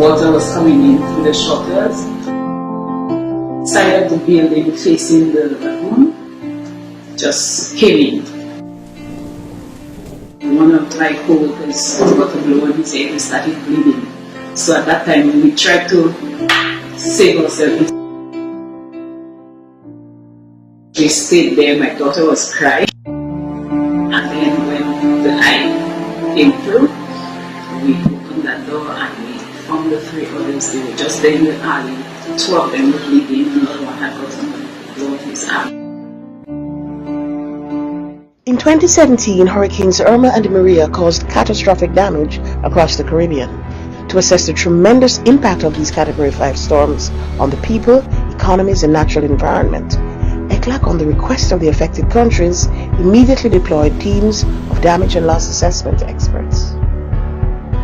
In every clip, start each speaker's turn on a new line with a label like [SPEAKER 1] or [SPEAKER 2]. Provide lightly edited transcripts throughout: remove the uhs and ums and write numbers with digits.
[SPEAKER 1] Water was coming in through the shutters. Side of the building facing the lagoon just came in. One of my co-workers got a blow on his head and started bleeding. So at that time we tried to save ourselves. We stayed there, my daughter was crying. And then when the eye came through, we opened that door and we found the three others. They were just there in the alley. Two of them were bleeding, another one had gotten a blow on his arm.
[SPEAKER 2] In 2017, Hurricanes Irma and Maria caused catastrophic damage across the Caribbean. To assess the tremendous impact of these Category 5 storms on the people, economies and natural environment, ECLAC, on the request of the affected countries, immediately deployed teams of damage and loss assessment experts.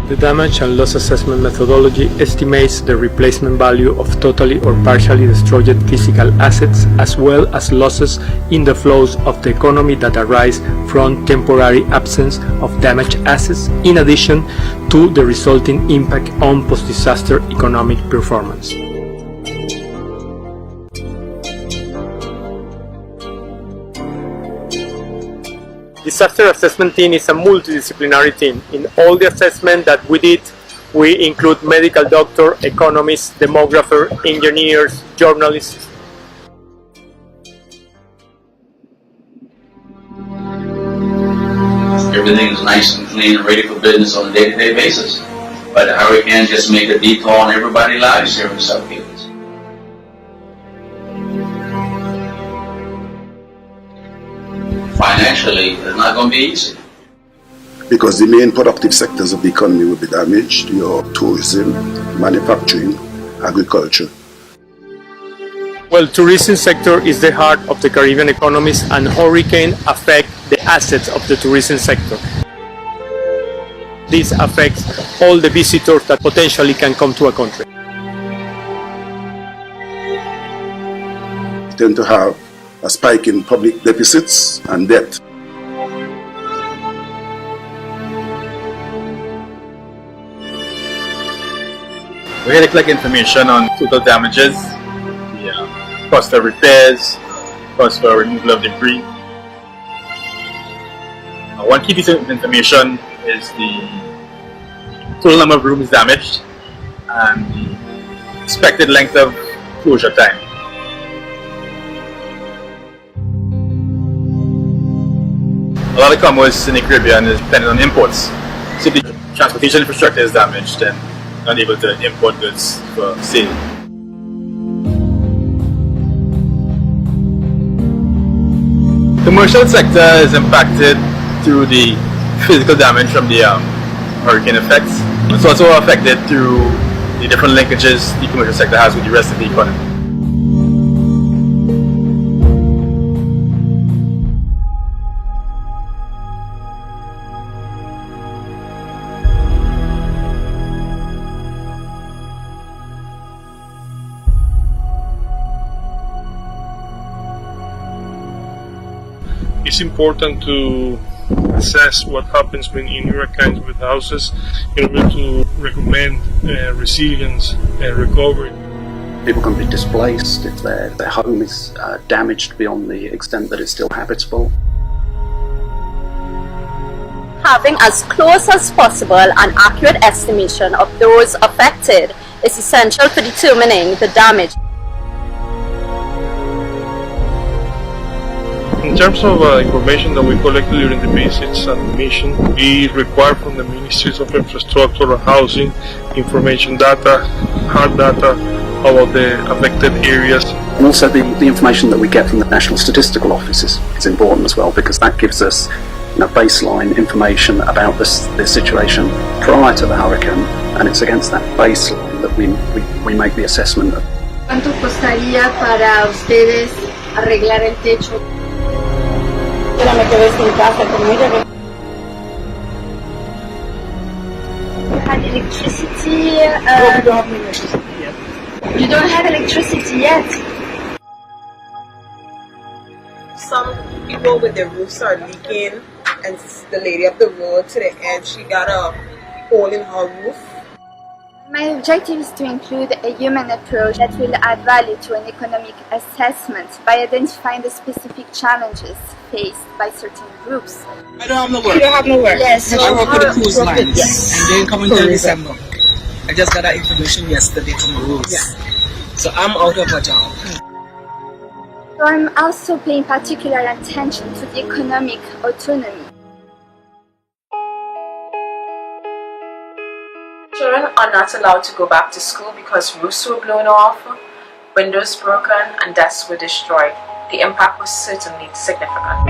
[SPEAKER 3] The damage and loss assessment methodology estimates the replacement value of totally or partially destroyed physical assets, as well as losses in the flows of the economy that arise from temporary absence of damaged assets, in addition to the resulting impact on post-disaster economic performance. Disaster assessment team is a multidisciplinary team. In all the assessment that we did, we include medical doctor, economists, demographer, engineers, journalists.
[SPEAKER 4] Everything is nice and clean and ready for business on a day-to-day basis. But the hurricane just make a detour on everybody's lives here in South Cape. Financially, it's not going to be easy.
[SPEAKER 5] Because the main productive sectors of the economy will be damaged: your tourism, manufacturing, agriculture.
[SPEAKER 3] Well, tourism sector is the heart of the Caribbean economies, and hurricane affect the assets of the tourism sector. This affects all the visitors that potentially can come to a country.
[SPEAKER 5] We tend to have a spike in public deficits and debt.
[SPEAKER 6] We're here to collect information on total damages, the cost of repairs, cost for removal of debris. One key piece of information is the total number of rooms damaged and the expected length of closure time. A lot of commerce in the Caribbean is dependent on imports. So if the transportation infrastructure is damaged, then you're not able to import goods for sale. The commercial sector is impacted through the physical damage from the hurricane effects. It's also affected through the different linkages the commercial sector has with the rest of the economy.
[SPEAKER 7] It's important to assess what happens when in hurricanes with houses in order to recommend resilience and recovery.
[SPEAKER 8] People can be displaced if their home is damaged beyond the extent that it's still habitable.
[SPEAKER 9] Having as close as possible an accurate estimation of those affected is essential for determining the damage.
[SPEAKER 7] In terms of information that we collected during the visits and the mission, we require from the Ministries of Infrastructure and Housing information data, hard data about the affected areas.
[SPEAKER 8] And also the information that we get from the National Statistical Office is important as well, because that gives us baseline information about the situation prior to the hurricane, and it's against that baseline that we make the assessment.
[SPEAKER 10] ¿Cuánto costaría para ustedes arreglar el techo? Pero me quedé sin casa con ella.
[SPEAKER 11] You had electricity.
[SPEAKER 10] No, we don't have electricity yet.
[SPEAKER 11] You don't have electricity yet.
[SPEAKER 12] Some people with their roofs are leaking, and the lady up the road to the edge, she got a hole in her roof.
[SPEAKER 11] My objective is to include a human approach that will add value to an economic assessment by identifying the specific challenges faced by certain groups.
[SPEAKER 13] I don't have no work.
[SPEAKER 12] You don't have no work?
[SPEAKER 11] Yes.
[SPEAKER 13] I work with the cruise lines.
[SPEAKER 12] Yes.
[SPEAKER 13] And they're coming till December. I just got that information yesterday from the rules.
[SPEAKER 12] Yeah.
[SPEAKER 13] So I'm out of a job.
[SPEAKER 11] So I'm also paying particular attention to the economic autonomy.
[SPEAKER 14] Children are not allowed to go back to school because roofs were blown off, windows broken, and desks were destroyed. The impact was certainly significant.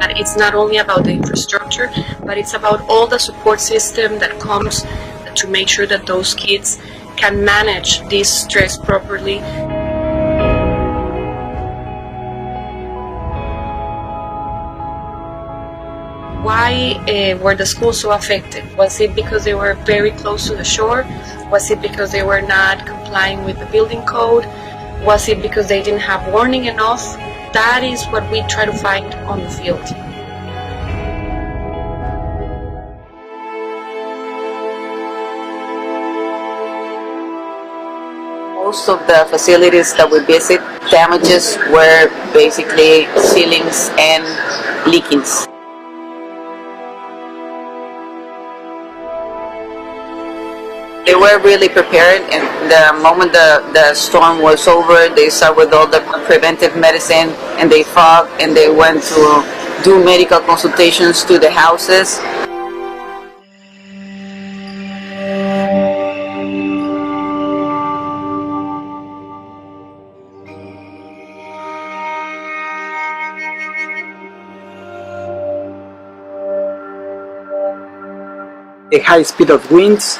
[SPEAKER 14] And it's not only about the infrastructure, but it's about all the support system that comes to make sure that those kids can manage this stress properly. Why were the schools so affected? Was it because they were very close to the shore? Was it because they were not complying with the building code? Was it because they didn't have warning enough? That is what we try to find on the field.
[SPEAKER 15] Most of the facilities that we visit, damages were basically ceilings and leakings. They were really prepared, and the moment the storm was over, they started with all the preventive medicine, and they fought, and they went to do medical consultations to the houses.
[SPEAKER 16] The high speed of winds,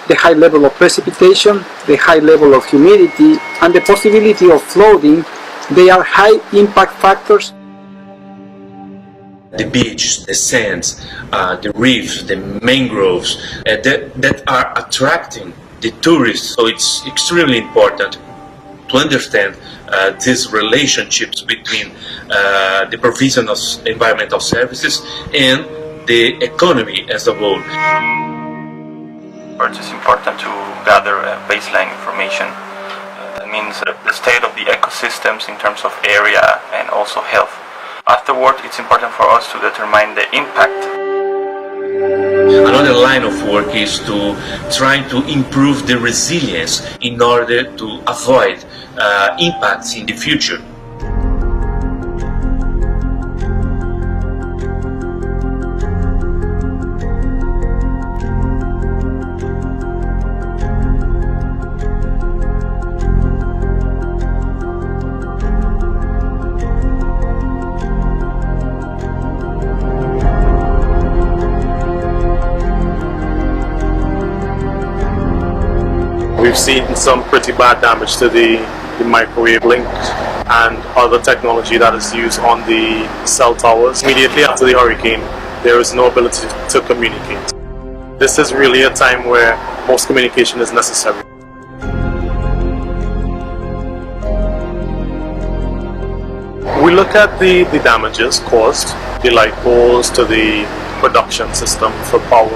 [SPEAKER 16] the high level of precipitation, the high level of humidity, and the possibility of flooding, they are high impact factors.
[SPEAKER 17] The beach, the sands, the reefs, the mangroves that are attracting the tourists. So it's extremely important to understand these relationships between the provision of environmental services and the economy as a whole.
[SPEAKER 18] It's important to gather baseline information. That means the state of the ecosystems in terms of area and also health. Afterward, it's important for us to determine the impact.
[SPEAKER 17] Another line of work is to try to improve the resilience in order to avoid impacts in the future.
[SPEAKER 7] We've seen some pretty bad damage to the microwave link and other technology that is used on the cell towers. Immediately after the hurricane, there is no ability to communicate. This is really a time where most communication is necessary. We look at the damages caused, the light poles to the production system for power,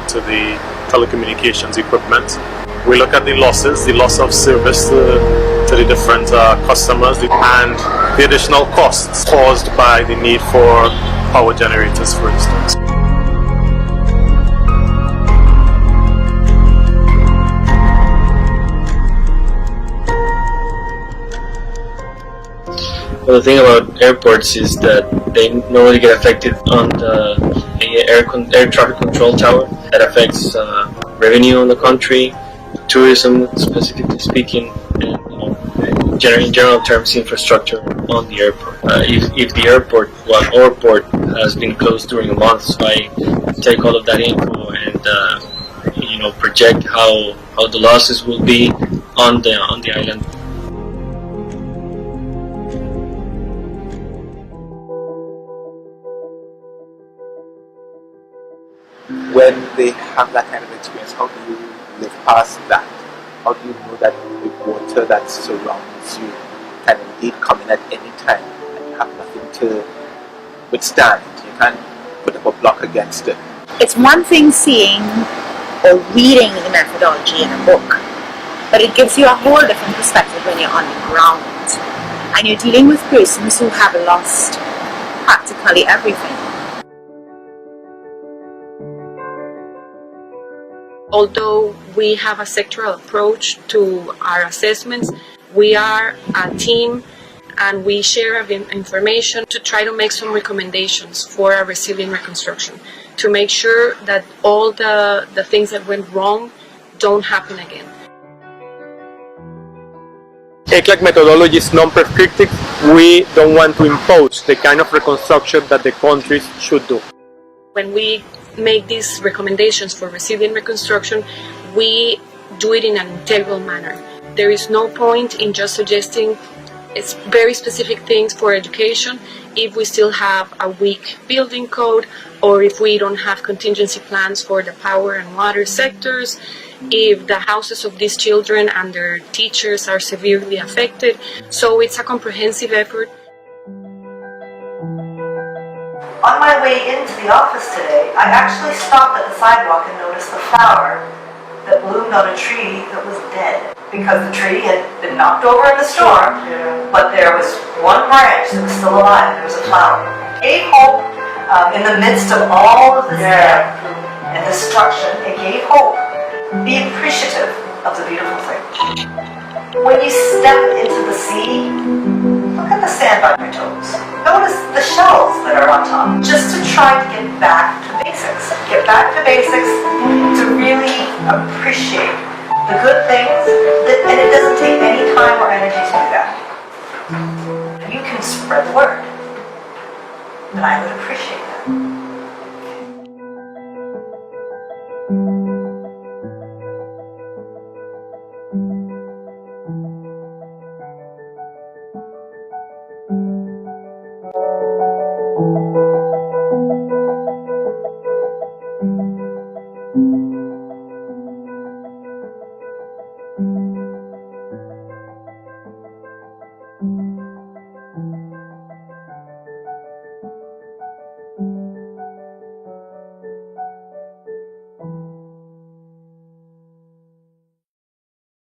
[SPEAKER 7] to the telecommunications equipment. We look at the losses, the loss of service to the different customers, and the additional costs caused by the need for power generators, for instance.
[SPEAKER 3] Well, the thing about airports is that they normally get affected on the air traffic control tower. That affects revenue on the country, tourism, specifically speaking, and in general terms, infrastructure on the airport. If the airport or port has been closed during a month, so I take all of that info and project how the losses will be on the island.
[SPEAKER 19] when they have that kind of experience, how do you live past that? How do you know that the water that surrounds you can indeed come in at any time and you have nothing to withstand? You can't put up a block against it.
[SPEAKER 20] It's one thing seeing or reading the methodology in a book, but it gives you a whole different perspective when you're on the ground and you're dealing with persons who have lost practically everything.
[SPEAKER 14] Although we have a sectoral approach to our assessments, we are a team and we share our information to try to make some recommendations for a resilient reconstruction, to make sure that all the things that went wrong don't happen again.
[SPEAKER 3] ECLAC methodology is non-prescriptive. We don't want to impose the kind of reconstruction that the countries should do.
[SPEAKER 14] When we make these recommendations for resilient reconstruction, we do it in an integral manner. There is no point in just suggesting very specific things for education if we still have a weak building code, or if we don't have contingency plans for the power and water sectors, if the houses of these children and their teachers are severely affected. So it's a comprehensive effort.
[SPEAKER 21] On my way into the office today, I actually stopped at the sidewalk and noticed the flower that bloomed on a tree that was dead, because the tree had been knocked over in the storm, but there was one branch that was still alive. There was a flower. It gave hope in the midst of all of this death and destruction. It gave hope. Be appreciative of the beautiful thing. When you step into the sea, look at the sand on your toes. Notice the shells that are on top. Just to try to get back to basics. Get back to basics to really appreciate the good things, and it doesn't take any time or energy to do that. You can spread the word, and I would appreciate that.
[SPEAKER 22] Thank you.